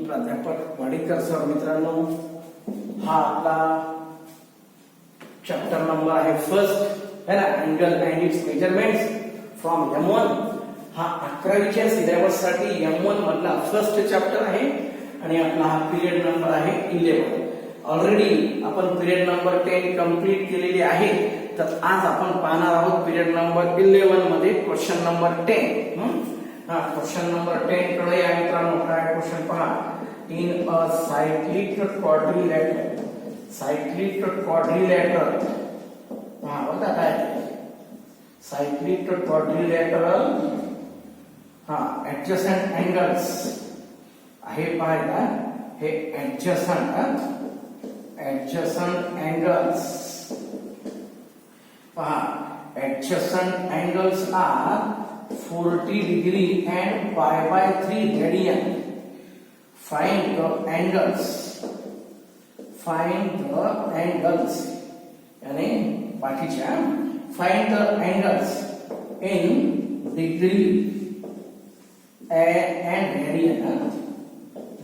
प्राध्यापक वाडेकर सर. मित्रांनो, हा आपला चॅप्टर नंबर आहे फर्स्ट है ना, angle and it's measurements from M1. हा 11वीच्या सिलेबस साठी M1 मधला फर्स्ट चॅप्टर आहे आणि आपला हा पिरियड नंबर आहे 11. ऑलरेडी आपण पिरियड नंबर 10 कंप्लीट केलेली आहे. तर आज आपण पाहणार आहोत पिरियड नंबर 11 मध्ये क्वेश्चन नंबर 10. क्वेश्चन नंबर 10 कडे या मित्रांनो. काय क्वेश्चन पहा. इन अ सायक्लिक क्वाड्रिलॅटरल बघा काय सायक्लिक क्वाड्रिलॅटरल ऍडजसंट अँगल्स आहे पाहायला. हे ऍडजसंट अँगल्स पहा. Adjacent angles are 40 degree and pi by 3 radian. Find the angles यानी बाकीच्या find the angles in degree and radian.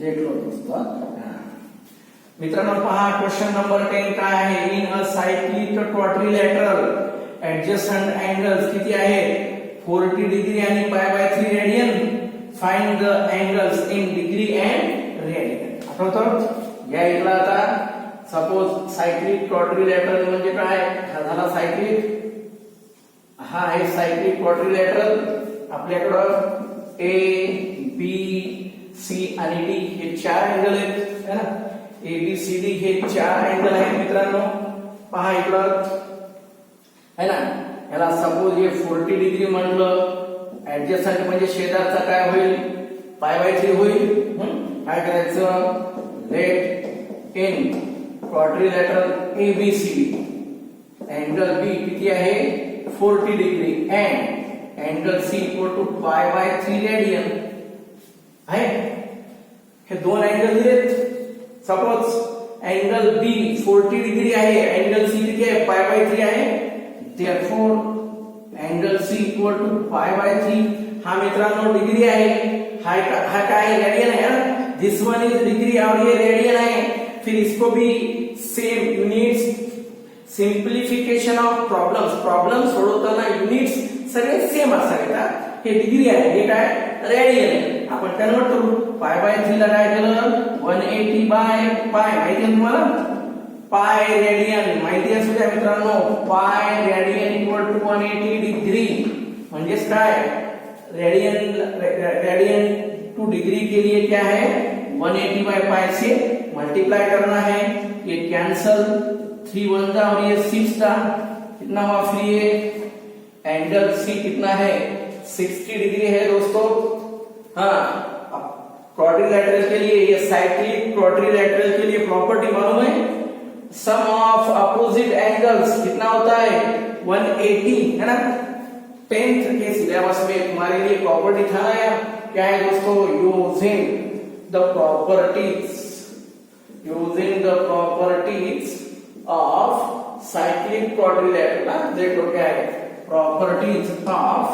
लेखलो दोस्तों. मित्रांनो पहा क्वेश्चन नंबर 10 काय आहे. इन अ सायक्लिक क्वाड्रिलॅटरल ऍडजसंट अँगल्स किती आहे 40 डिग्री आणि पाय by 3 radian. Find the angles in degree and radian. आठवतं या इथला आता सपोज सायक्लिक क्वाड्रिलॅटरल म्हणजे काय. हा झाला सायक्लिक. हा आहे सायक्लिक क्वाड्रिलॅटरल. आपल्याकडं ए बी सी आणि डी हे 4 अँगल आहेत है ना. ए बी सी डी हे 4 अँगल आहेत मित्रांनो. पहा इकडं है ना. याला सपोज हे 40 डिग्री म्हणलं. ऍडजसंट म्हणजे शेजारचा काय होईल पाय बाय 3 होईल. काय करायचं. Let in quadrilateral ABC angle B किती आहे 40 degree and angle C equal to pi by 3 radian आहे. हे दोन अँगल दिलेत. सपोज अँगल बी 40 डिग्री आहे. अँगल सी किती आहे पाय बाय 3 आहे. Therefore, angle C equal to pi by 3. हा मित्रांनो डिग्री आहे. हा काय रेडियन है ना. दिस वन इज डिग्री और ये रेडियन है. फिर इसको भी सेम यूनिट्स सिंप्लिफिकेशन ऑफ प्रॉब्लेम सोडवताना यूनिट्स सगळे सेम असावेत. हे डिग्री आहे हे काय रेडियन आहे. आपण कन्वर्ट करू. पाय बाय 3 ला काय केलं 180 बाय पाय माहिती आहे तुम्हाला. पाय रेडियन माहिती असू द्या मित्रांनो. Pi radian equal to 180 degree म्हणजेच काय रेडियन टू डिग्री के लिए क्या है 180 बाय पाय से मल्टीप्लाई करना है. ये कैंसल 3 1 जा और ये 6 जा कितना हुआ फ्री है. एंगल सी कितना है 60 डिग्री है दोस्तों. क्वाड्रिलैटरल के लिए ये साइक्लिक क्वाड्रिलैटरल के लिए प्रॉपर्टी मालूम है. सम ऑफ अपोजिट एंगल्स कितना होता है 180 है ना. 10th के सिलेबस में तुम्हारे लिए प्रॉपर्टी था ना. क्या है दोस्तों. Using the properties of cyclic quadrilateral. देखो क्या है प्रॉपर्टीज ऑफ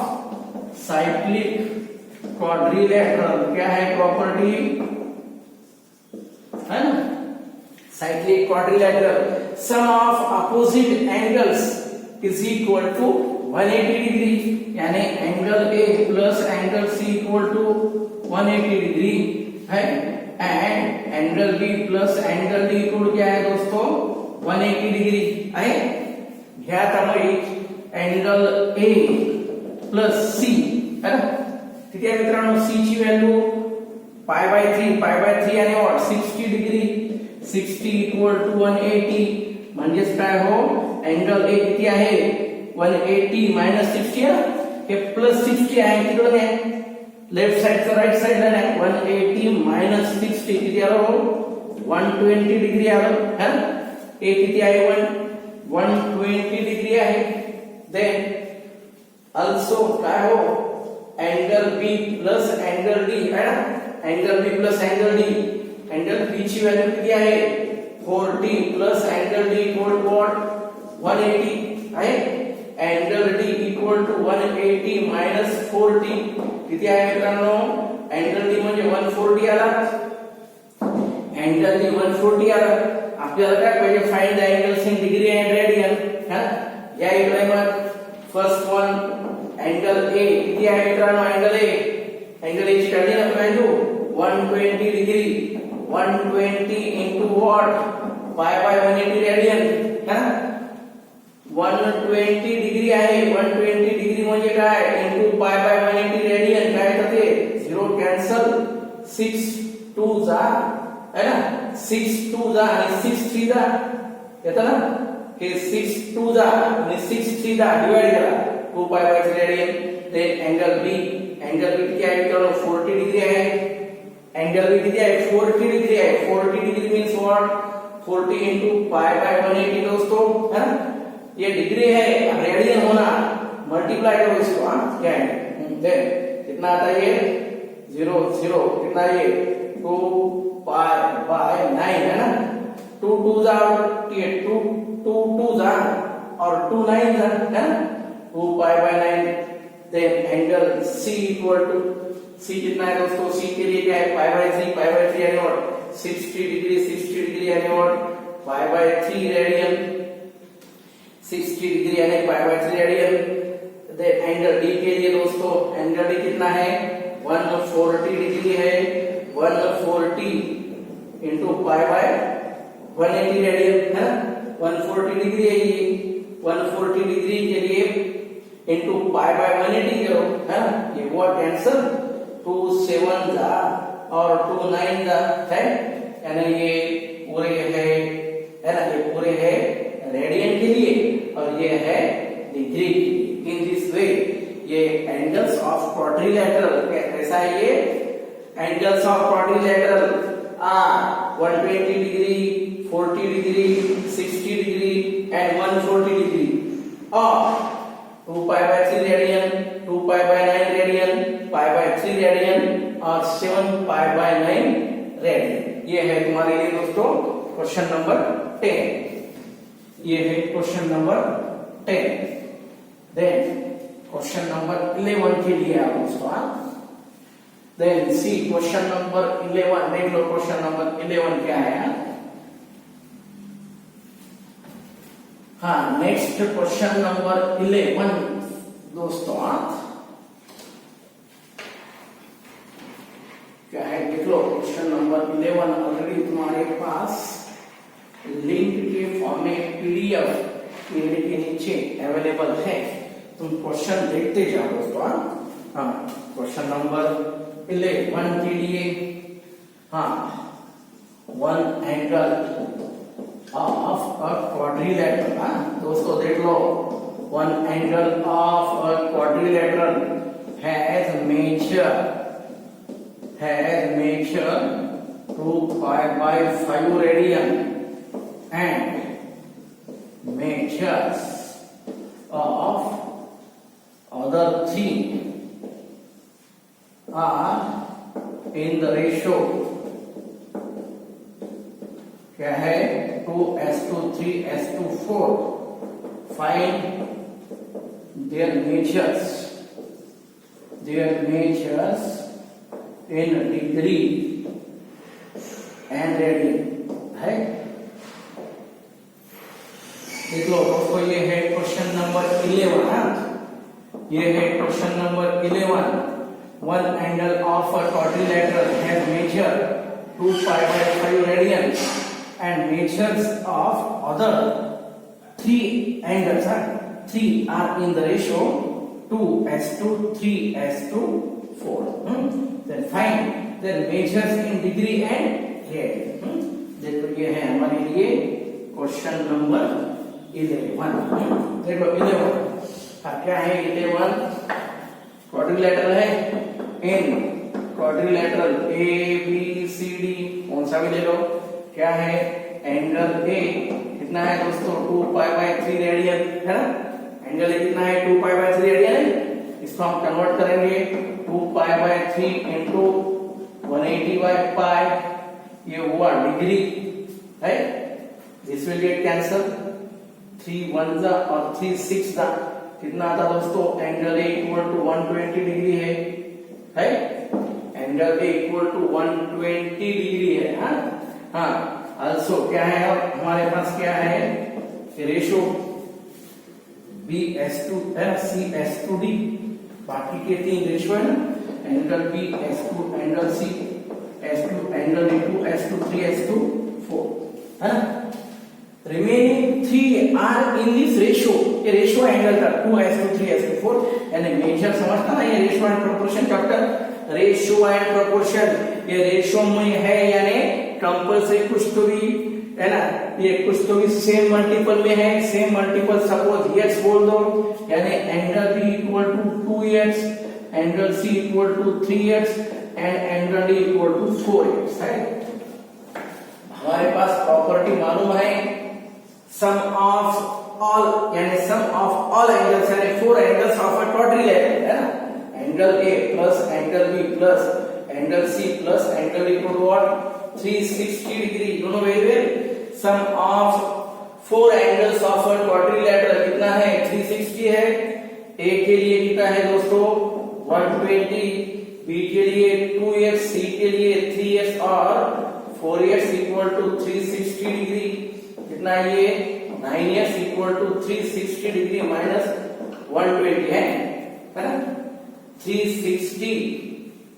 साइक्लिक क्वाड्रिलैटरल. क्या है प्रॉपर्टी है ना. Cyclic quadrilateral sum of opposite angles is equal to 180 degree यानी angle A plus angle C equal to 180 degree है. And angle B plus angle D equal क्या है दोस्तों 180 डिग्री आहे. घ्या त्यामुळे एंगल ए प्लस सी है ना. किती आहे मित्रांनो सी ची व्हॅल्यू पाय बाय 3 आणि व्हॉट 60 डिग्री. 60 इक्वल टू 180 म्हणजेच काय हो अँगल ए किती आहे 180 मायनस 60 हे प्लस 60 आहे. तिकडे नाही लेफ्ट साइडचं राईट साइडला नाही. 180 मायनस 60 किती आलं 120 डिग्री आलं है. ए किती आहे 120 डिग्री आहे. देन ऑल्सो काय हो angle B plus angle D है ना. Angle B plus angle D. Angle B ची व्हॅल्यू किती आहे 40 plus angle D equal to what 180 आहे. Angle D equal to 180 minus 40 किती आहे मित्रांनो. अँगल डी म्हणजे 140 आला अँगल बी 140 आलं. आपल्याला काय पाहिजे, find the angles in degree and radian. हा या इक्वेशनवर फर्स्ट वन अँगल ए किती आहे मित्रांनो, अँगल ए ची काढली ना value 120 degree. 120 into what, pi by 180 radian. हा 120 डिग्री आहे. 120 डिग्री म्हणजे काय, इनटू पाय बाय 180 रेडियन. काय येतं ते 0 कॅन्सल, 6 2 जा है ना, 6 2 जा आणि 6 3 जा येतं ना. हे 6 2 जा आणि 6 3 जा डिवाइड करा 2 pi by 3 radian. Then angle B किती आहे मित्रांनो, 40 डिग्री आहे. अँगल बी किती आहे, 40 डिग्री आहे. 40 degree means what, 40 into pi by 180 दोस्तों, है ना. ये डिग्री है, रेडियन होना, मल्टीप्लाई करो इसको. हाँ क्या है, कितना आता है ये 0 0, कितना ये 2 पाई बाय 9 है ना. 2 2 जा, ये 2 2 2 जा और 2 9 जा है ना, 2 pi by 9. Then angle C equal to, C कितना है दोस्तों, सी के लिए क्या है, पाई बाय 3 यानी और 60 डिग्री यानी और पाई बाय 3 रेडियन. 60 डिग्री यानी pi by 3 radian. Then angle D के लिए दोस्तों, एंगल डी कितना है, 140 डिग्री है. 140 इंटू पाई बाय 180 रेडियन है ना. 140 डिग्री है ये, 140 डिग्री के लिए इंटू पाई बाय 180 करो है ना. ये हुआ कैंसल, 2 7 जा और 2 9 जा है, यानी ये पूरे है ना, ये पूरे है रेडियन के लिए और ये है डिग्री के लिए. इन दिस वे ये एंगल्स ऑफ क्वाड्रिलेटरल, कैसा है ये angles of quadrilateral are 120 degree, 40 degree, 60 degree and 140 degree और 2 pi by 3 radian, 2 pi by 9 radian, pi by 3 radian और 7 पाई बाय 9 रेडियन. ये है तुम्हारे लिए दोस्तों क्वेश्चन नंबर 10. ये है question number 10. Then question number 11 के लिए आप दोस्तों, देन सी क्वेश्चन नंबर 11. देख लो क्वेश्चन नंबर 11 क्या है. हाँ नेक्स्ट क्वेश्चन नंबर 11 दोस्तों क्या है, देख लो क्वेश्चन नंबर 11 ऑलरेडी तुम्हारे पास लिंक के फॉर्म में पीडीएफ के नीचे अवेलेबल है. तुम क्वेश्चन देखते जाओ दोस्तों. हाँ क्वेश्चन नंबर 11 के लिए, हाँ one angle of a quadrilateral. हाँ दोस्तों देख लो, one angle of a quadrilateral has measure 2 pi by 5 radian and measures of other three are in the ratio क्या है 2:3:4. Find their measures in degree and radian है. देख लो दोस्तों, ये है क्वेश्चन नंबर 11. ये है question number 11. One angle of a quadrilateral has measure 2 pi by 5 radian and measures of other 3 angles. 3 are in the ratio 2:3:4. Then find their measures in degree and radian. देखो ये है हमारे लिए question number 11. देखो 11 क्या है. 11 quadrilateral है. In quadrilateral A B C D कौन सा भी ले लो. क्या है एंगल ए कितना है दोस्तों 2 पाई बाय 3 रेडियन है ना. एंगल ए कितना है 2 पाई बाय 3 रेडियन है. इसको हम कन्वर्ट करेंगे 2 pi by 3 into 180 by pi. ये हुआ डिग्री है. दिस विल गेट कैंसल, 3 1 जा और 3 6 जा. कितना आता दोस्तों, angle A equal to 120 degree है. Angle A equal to 120 degree है. हाँ हाँ also क्या है, अब हमारे पास क्या है, रेशो BS2 है ना, CS2D, बाकी के 3 रेशो है ना, angle B S2 angle C S2 angle D2 S2 3 S2 4 है ना। Remaining 3 are in this ratio, ये रेशो एंगल का 2S2 3S2 4, यानी मेजर समझता ना, ये ratio and proportion chapter, ratio and proportion, ये रेशो में है यानी कंपल्सरी कुछ तो भी है ना, ये कुछ तो भी सेम मल्टीपल में है, सेम मल्टीपल सपोज x बोल दो, यानी angle B equal to 2x, angle C equal to 3x and angle D equal to 4x है। हमारे पास प्रॉपर्टी मालूम है, सम ऑफ ऑल यानी सम ऑफ ऑल एंगल्स यानी 4 एंगल्स ऑफ अ क्वाड्रिलेटरल है ना, angle A plus angle B plus angle C plus angle D equal to what 360 degree, दोनों very well, sum of 4 angles of a quadrilateral कितना है 360 है, A के लिए कितना है दोस्तों 120, B के लिए 2x, C के लिए 3x और 4x इक्वल टू 360 डिग्री, कितना ये 9x equal to 360 degree minus 120 है ना, 360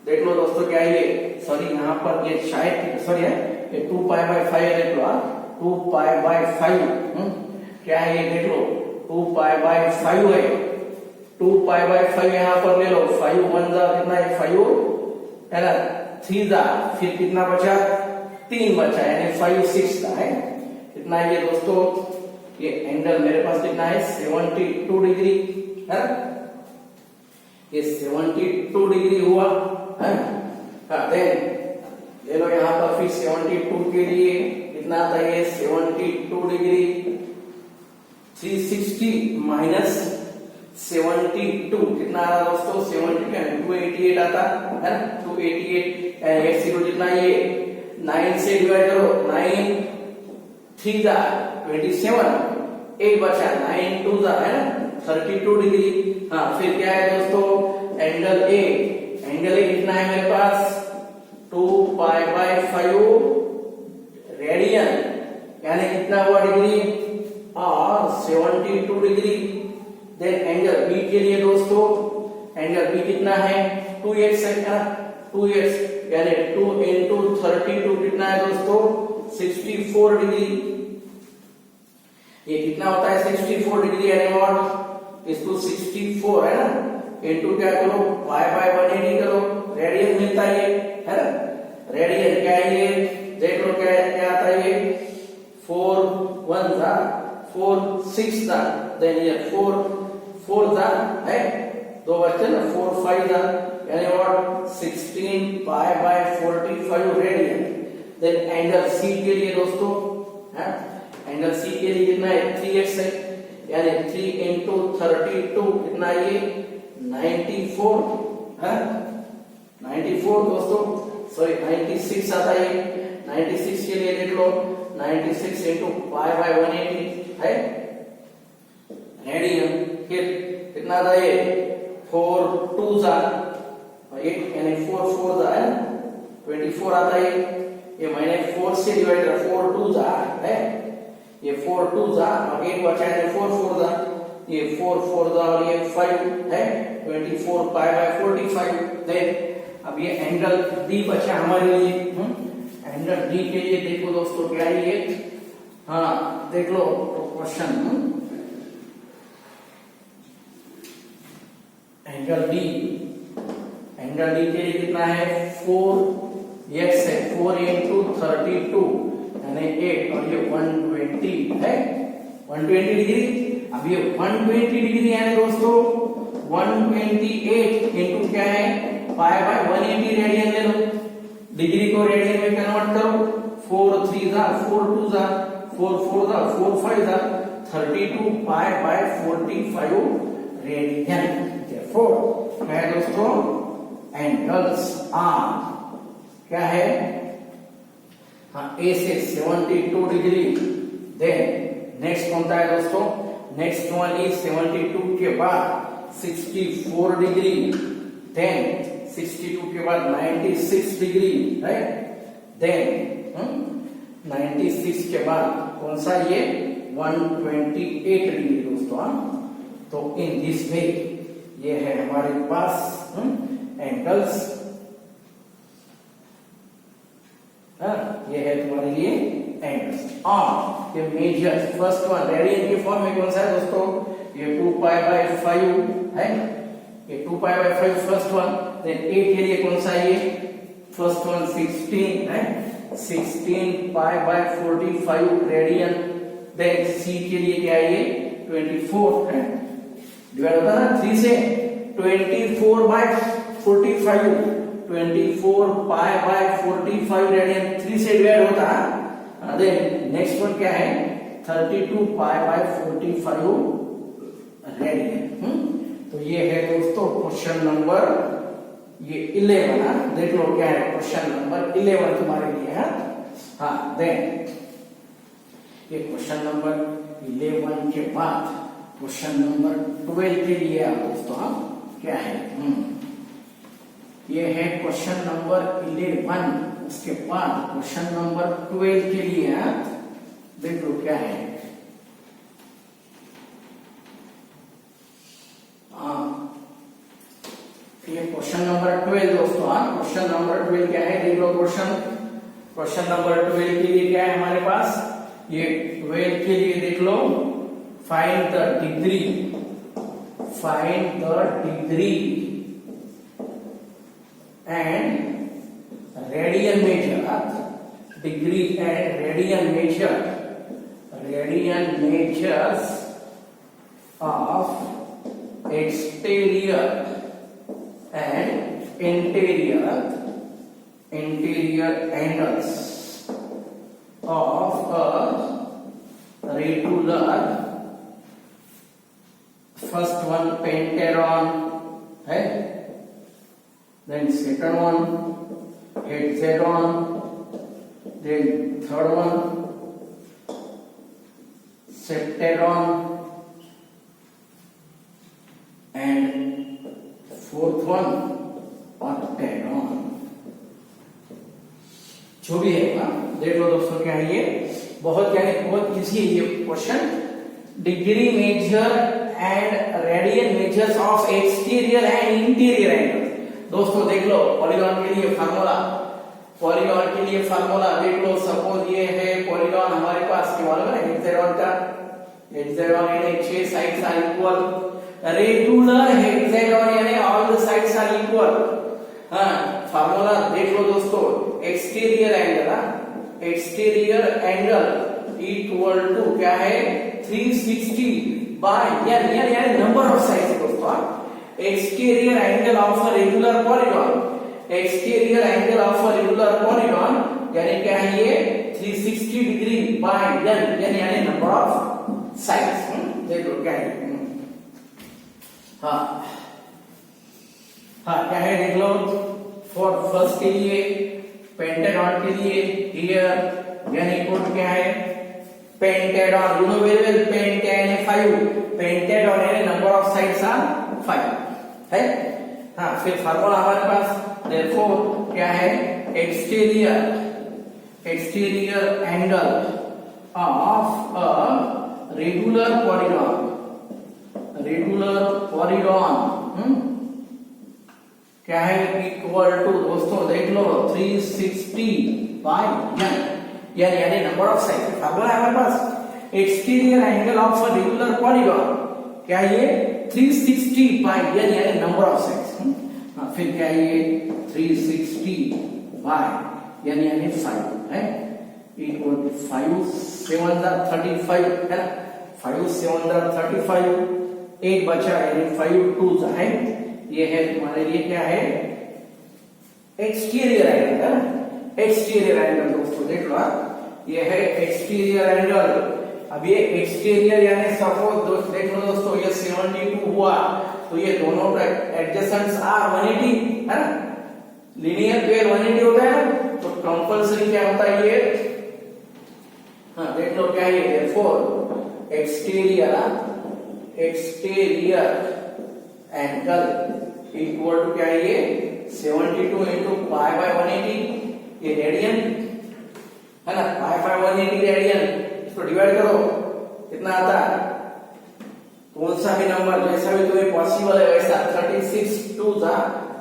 देख लो दोस्तों, क्या ये सॉरी यहाँ पर ये शायद सॉरी है, ये 2 पाई बाय 5 देख लो, 2 पाई बाय 5 क्या है ये देख लो, 2 पाई बाय 5 है, 2 पाई बाय 5 यहाँ पर ले लो, 5 1 जा कितना है 5 है ना, 3 जा फिर कितना बचा 3 बचा, यानी 5 6 का है, कितना है ये दोस्तों, ये एंगल मेरे पास कितना है 72 डिग्री है ना, ये 72 डिग्री हुआ है। देन ले लो यहाँ पर फिर 72 के लिए कितना आता है, 72 डिग्री 360 माइनस 72 कितना आ रहा दोस्तों 70 288 आता है ना, 288 x इक्वल कितना, ये 9 से डिवाइड करो, 9 3 जा 27, 8 बचा, 9 2 जा है ना 32 डिग्री। हाँ फिर क्या है दोस्तों, एंगल A, एंगल A कितना है मेरे पास 2 पाई बाय 5 रेडियन, यानी कितना हुआ डिग्री और 72 डिग्री। देन एंगल B के लिए दोस्तों, एंगल B कितना है 2x है ना, 2x यानी 2 into 32 कितना है दोस्तों 64 डिग्री, ये कितना होता है 64 डिग्री, यानी व्हाट इसको 64 है ना, इनटू क्या करो पाई बाय 180 करो, रेडियन मिलता है ना, रेडियन क्या है ये देख लो, क्या क्या आता है ये 4 1 जा 4 6 जा, देन ये 4 4 जा है, 2 बच्चे ना 4 5 जा, यानी what 16 pi by 45 radian. Then angle C के लिए दोस्तों है, एंगल C के लिए कितना है 3x है, यानी 3 into 32 कितना ये 94 है, 94 दोस्तों सॉरी 96 आता है, 96 के लिए देख लो 96 into पाई बाय 180 है रेडियन। फिर कितना आता है 4 2 जा 8 यानी 4 4 जा है 24 आता है, ये मैंने 4 से डिवाइड कर 4 2 जा है, ये 4 2 जा और 8 बचा है 4 4 जा, ये 4 4 जा और ये 5 है 24 पाई बाय 45। देन अब ये एंगल D बचा हमारे लिए, एंगल D के लिए देखो दोस्तों क्या है ये, हाँ देख लो question, angle D, angle D के लिए कितना है 4x है, 4 into 32 यानी 8 और ये 120 है 120 डिग्री। अब ये 120 डिग्री यानी दोस्तों 128 इंटू क्या है पाई बाय 180 रेडियन ले लो, डिग्री को रेडियन में कन्वर्ट करो, 4 3 जा 4 2 जा 4 4 जा 4 5 जा 32 पाई बाय 45 रेडियन। क्या है दोस्तों एंगल्स आर क्या है, हाँ ए से 72 डिग्री। देन नेक्स्ट कौन सा है दोस्तों, नेक्स्ट वन इज 72 के बाद 64 डिग्री, देन 62 के बाद 96 डिग्री, राइट। देन 96 के बाद कौन सा ये 128 डिग्री दोस्तों। तो इन दिस वे ये है हमारे पास एंगल्स। ये है तुम्हारे लिए एंगल्स और ये मेजर्स। फर्स्ट वन रेडियन के फॉर्म में कौन सा है दोस्तों, ये 2π/5 है, ये 2π/5 फर्स्ट वन। देन ए के लिए कौन सा ये फर्स्ट वन 16 है, 16π/45 रेडियन। देन सी के लिए क्या है ये 24 है, डिवाइड होता है ना 3 से, 24/45 24π/45 रेडियन 3 से डिवाइड होता है। देन नेक्स्ट वन क्या है 32π/45 रेडियन। तो ये है दोस्तों क्वेश्चन नंबर ये 11। देख लो क्या है क्वेश्चन नंबर 11 तुम्हारे लिए है। हाँ देन ये क्वेश्चन नंबर 11 के बाद क्वेश्चन नंबर 12 के लिए आप दोस्तों क्या है ये है क्वेश्चन नंबर 11। उसके बाद क्वेश्चन नंबर 12 के लिए देख लो क्या है। ये क्वेश्चन नंबर 12 दोस्तों। क्वेश्चन नंबर 12 क्या है देख लो। क्वेश्चन नंबर 12 के लिए क्या है हमारे पास, ये 12 के लिए देख लो, find the degree and radian measure. Degree and radian measures of exterior and interior angles of a regular, first one pentagon है, then second one hexagon, then third one septagon and fourth one octagon. जो भी है देख लो दोस्तों क्या है ये बहुत इजी है ये question. Degree measure and radian measures of exterior and interior angle. दोस्तों देख लो पॉलीगॉन के लिए फार्मूला देख लो। सपोज ये है पॉलीगॉन हमारे पास क्या मालूम है हेक्सागोन का, हेक्सागोन यानी 6 sides are equal. Regular hexagon यानी all the sides are equal. Formula देख लो दोस्तों, एक्सटीरियर एंगल इक्वल टू क्या है 360 बाय यानी नंबर ऑफ साइड्स दोस्तों। Exterior angle of a regular polygon, यानी क्या है ये 360 डिग्री बाय यानी नंबर ऑफ साइड्स। देख लो क्या है। हाँ क्या है देख लो। फॉर फर्स्ट के लिए पेंटागन के लिए हियर यानी कोड क्या है pentagon, you know very well pentagon 5, pentagon यानी नंबर ऑफ साइड्स आर 5 है। हाँ फिर फार्मूला हमारे पास देयरफॉर क्या है exterior angle of a regular polygon क्या है इक्वल टू दोस्तों देख लो 360 बाय यानी नंबर ऑफ साइड। फार्मूला है हमारे पास exterior angle of a regular polygon क्या है ये 360 बाय यानी नंबर ऑफ साइड्स। फिर क्या है ये 360 बाय यानी 5 है इक्वल टू 5 7 35 है ना, 5 7 35, 8 बचा यानी 5 2 है। ये है तुम्हारे लिए क्या है एक्सटीरियर एंगल। एक्सटीरियर एंगल दोस्तों देख लो ये है एक्सटीरियर एंगल। अब ये एक्सटीरियर यानी सपोज देख लो दोस्तों ये 72 हुआ तो ये दोनों का एडजेसेंट्स आर 180 है ना, लीनियर पेयर 180 होता है ना, तो कंपल्सरी क्या होता है ये देख लो क्या है therefore exterior angle equal to क्या है ये 72 into पाई बाय 180 ये रेडियन है ना, पाई बाय 180 रेडियन, इसको डिवाइड करो कितना आता है, कौन सा भी नंबर जैसा भी तुम्हें पॉसिबल है वैसा, 36 2 था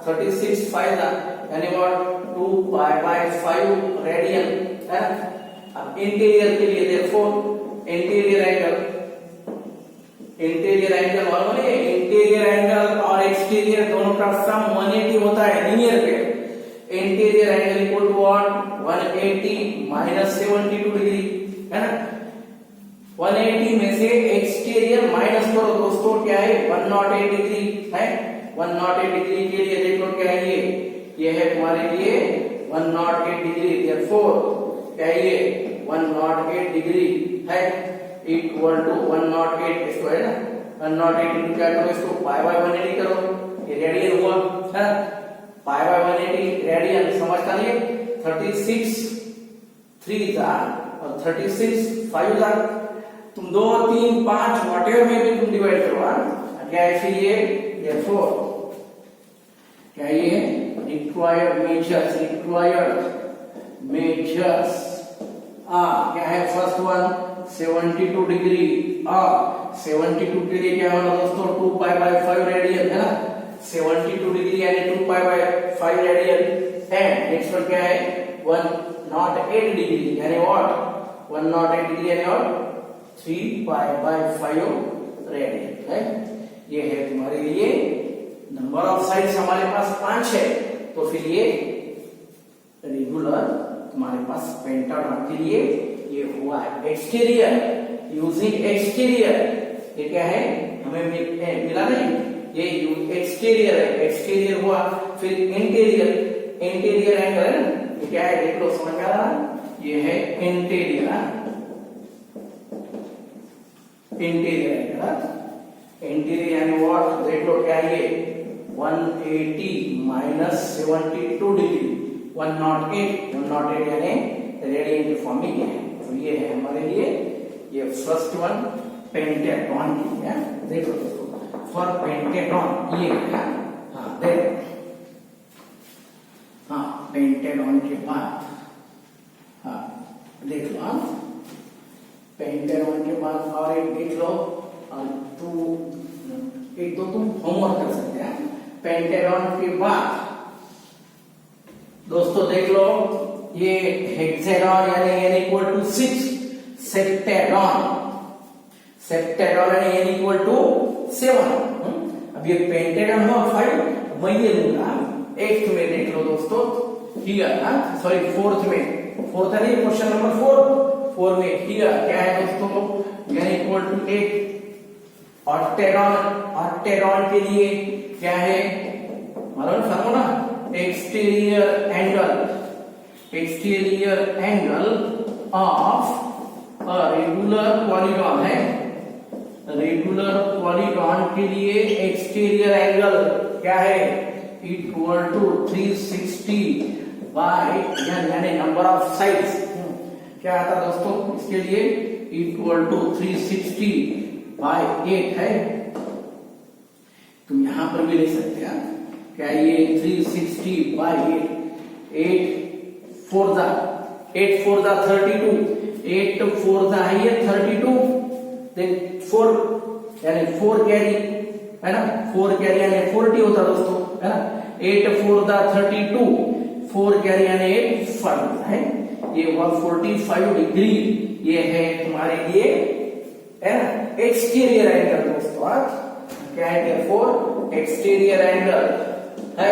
36 5 था, यानी व्हाट 2 पाई बाय 5 रेडियन, है ना। अब इंटीरियर के लिए देखो, इंटीरियर एंगल मालूम है, इंटीरियर एंगल और एक्सटीरियर दोनों का सम 180 होता है लीनियर पे। Interior angle equal to what 180 minus 72 degree, है ना। 180 में से एक्सटीरियर माइनस करो दोस्तों, क्या है 108 डिग्री है। 108 डिग्री के लिए देख लो क्या है ये है तुम्हारे लिए 108 डिग्री, देयरफॉर क्या है ये 108 डिग्री है इक्वल टू 108, इसको है ना 108 इंटू क्या करो, इसको पाई बाय 180 करो, ये रेडियन हुआ, है पाई बाय 180 रेडियन, समझता नहीं, 36 3 था और 36 5 था, तुम 2 3 5 व्हाटएवर में भी तुम डिवाइड करो, क्या है फिर ये देयरफॉर क्या ये रिक्वायर्ड मेजर्स क्या है, फर्स्ट वन 72 डिग्री, 72 के लिए क्या होगा दोस्तों 2 पाई बाय 5 रेडियन, है ना। 72 डिग्री यानी 2 pi bye 5 radian, and next one क्या है 108 डिग्री यानी व्हाट 108 डिग्री यानी व्हाट 3 पाई बाय 5 रेडियन है। ये है तुम्हारे लिए नंबर ऑफ साइड्स, हमारे पास 5 है, तो फिर ये रेगुलर तुम्हारे पास पेंटागन के लिए ये हुआ है। एक्सटीरियर, यूजिंग एक्सटीरियर, ये क्या है हमें मिला नहीं, ये एक्सटीरियर है, एक्सटीरियर हुआ। फिर इंटीरियर एंगल है ना, ये क्या है देख लो, समझ में आ रहा है, ये है इंटीरियर एंगल, इंटीरियर यानी व्हाट देख लो क्या है ये 180 माइनस 72 डिग्री, 108 यानी रेडियन की फॉर्म में ये है, तो ये है हमारे लिए ये फर्स्ट वन पेंटागन की है। देखो दोस्तों फॉर पेंटागन ये है, हाँ देखो, हाँ पेंटागन के बाद, हाँ देख लो, पेंटागन के बाद और एक देख लो, एक दो तुम होमवर्क कर सकते हैं। पेंटागन के बाद दोस्तों देख लो ये हेक्सागन यानी n इक्वल टू 6, सेप्टागन यानी n इक्वल टू 7। अब ये पेंटागन हुआ 5, मैं ये लूंगा 8th में, देख लो दोस्तों हियर, सॉरी 4th में, 4th है क्वेश्चन नंबर 4 में हियर क्या है दोस्तों n इक्वल टू 8। ऑक्टेगन के लिए क्या है मालूम formula, exterior angle of regular polygon है, रेगुलर पॉलीगॉन के लिए एक्सटीरियर एंगल क्या है इक्वल टू 360 बाय यानी नंबर ऑफ साइड्स, क्या आता दोस्तों इसके लिए इक्वल टू 360 बाय 8 है। तुम यहां पर भी ले सकते हैं, क्या ये 360 बाय 8 4 दा 32, 8 4 दा है ये 32, देन 4 यानी 4 कैरी है ना, 4 कैरी यानी 40 होता दोस्तों, है ना। 8 4 दा 32, 4 कैरी यानी 5 है, ये हुआ 45 डिग्री, ये है तुम्हारे लिए है ना एक्सटीरियर एंगल दोस्तों, क्या है देयरफॉर एक्सटीरियर एंगल है,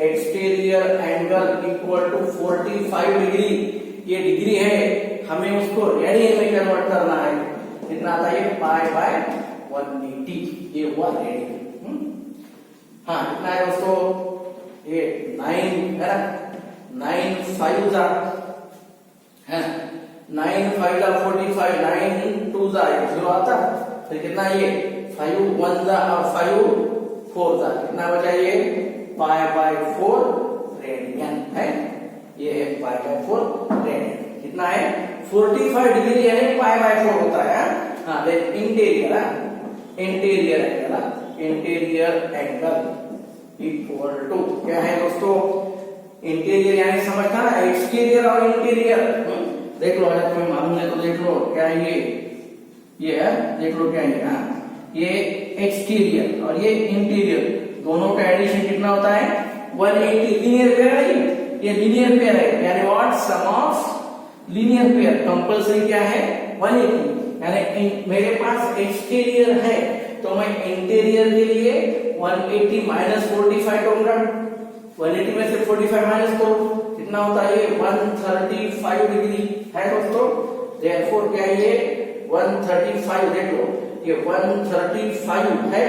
exterior angle equal to 45 degree, ये डिग्री है, हमें उसको रेडियन में कन्वर्ट करना है, कितना आता है पाई बाय 180, ये हुआ रेडियन। हाँ कितना है दोस्तों, ये 9 है ना, 9 5 जा है, 9 5 जा 45, 9 2 जा 0 आता, फिर कितना ये 5 1 जा और 5 4 जा, कितना बचा ये पाई बाय 4 रेडियन है, ये है पाई बाय 4 रेडियन, कितना है 45 डिग्री यानी पाई बाय 4 होता है। हाँ देख इंटीरियर एंगल इक्वल टू क्या है दोस्तों, इंटीरियर यानी समझना ना, एक्सटीरियर और इंटीरियर, देख लो, अगर तुम्हें मालूम है तो देख लो क्या है ये है, देख लो क्या है। हाँ, ये एक्सटीरियर और ये इंटीरियर, दोनों का एडिशन कितना होता है 180। लीनियर पेयर है ये लीनियर पेयर है, यानी what sum of linear pair compulsory क्या है 180। यानी मेरे पास एक्सटीरियर है तो मैं इंटीरियर के लिए 180 माइनस 45 करूंगा। 180 में से 45 माइनस करो, कितना होता है ये 135 डिग्री है दोस्तों। देयरफॉर क्या है ये 135, देख लो ये 135 है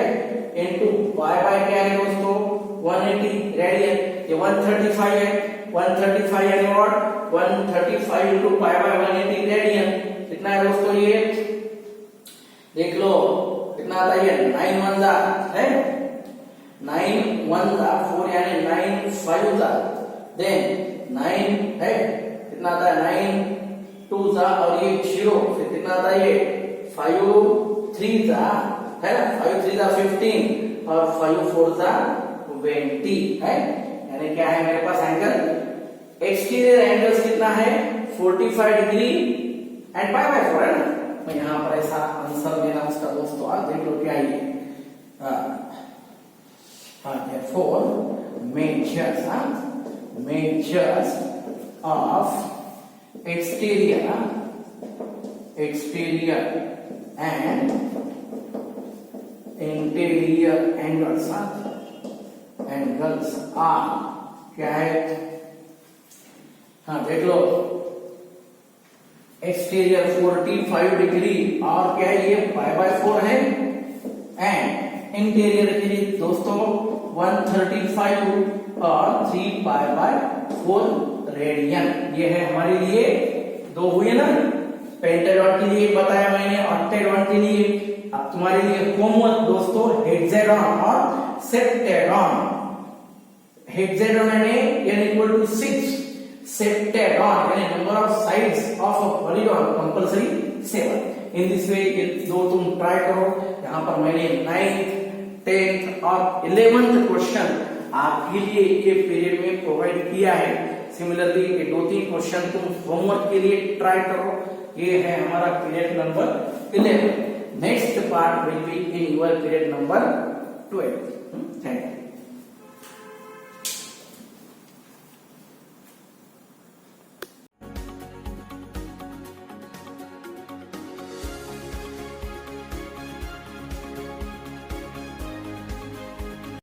इनटू पाई बाय क्या है दोस्तों 180 रेडियन। ये 135 है, 135 यानी what 135 into pi by 180 radian. कितना है दोस्तों ये, देख लो कितना आता है 9 1 जा है, 9 1 जा 4 यानी 9 5 जा, देन 9 है कितना आता है 9 2 जा और ये 0, फिर कितना आता है ये 5 3 जा है ना, 5 3 जा 15 और 5 4 जा 20 है। यानी क्या है मेरे पास एंगल, एक्सटीरियर एंगल्स कितना है 45 डिग्री एंड पाई बाय 4 है ना। मैं यहाँ पर ऐसा आंसर देना उसका दोस्तों, आप देख लो क्या है। therefore measures of exterior and interior angles are क्या है, हाँ देख लो एक्सटीरियर 45 डिग्री और क्या है ये पाई बाय 4 है, एंड इंटीरियर के लिए दोस्तों 135 और 3 पाई बाय 4 रेडियन। ये है हमारे लिए दो हुए ना, पेंटागन के लिए बताया मैंने, ऑक्टागन के लिए। अब तुम्हारे लिए होमवर्क दोस्तों हेक्सागन और सेप्टागन। हेक्सागन यानी इक्वल टू 6, सेप्टागन यानी number of sides of a polygon compulsory 7। In this way ये दो तुम ट्राई करो। यहाँ पर मैंने 9th 10th और 11th क्वेश्चन आपके लिए ये पीरियड में प्रोवाइड किया है। सिमिलरली ये 2-3 क्वेश्चन तुम होमवर्क के लिए ट्राई करो। ये है हमारा period number 11। Next part will be in your period number 12। Thank you.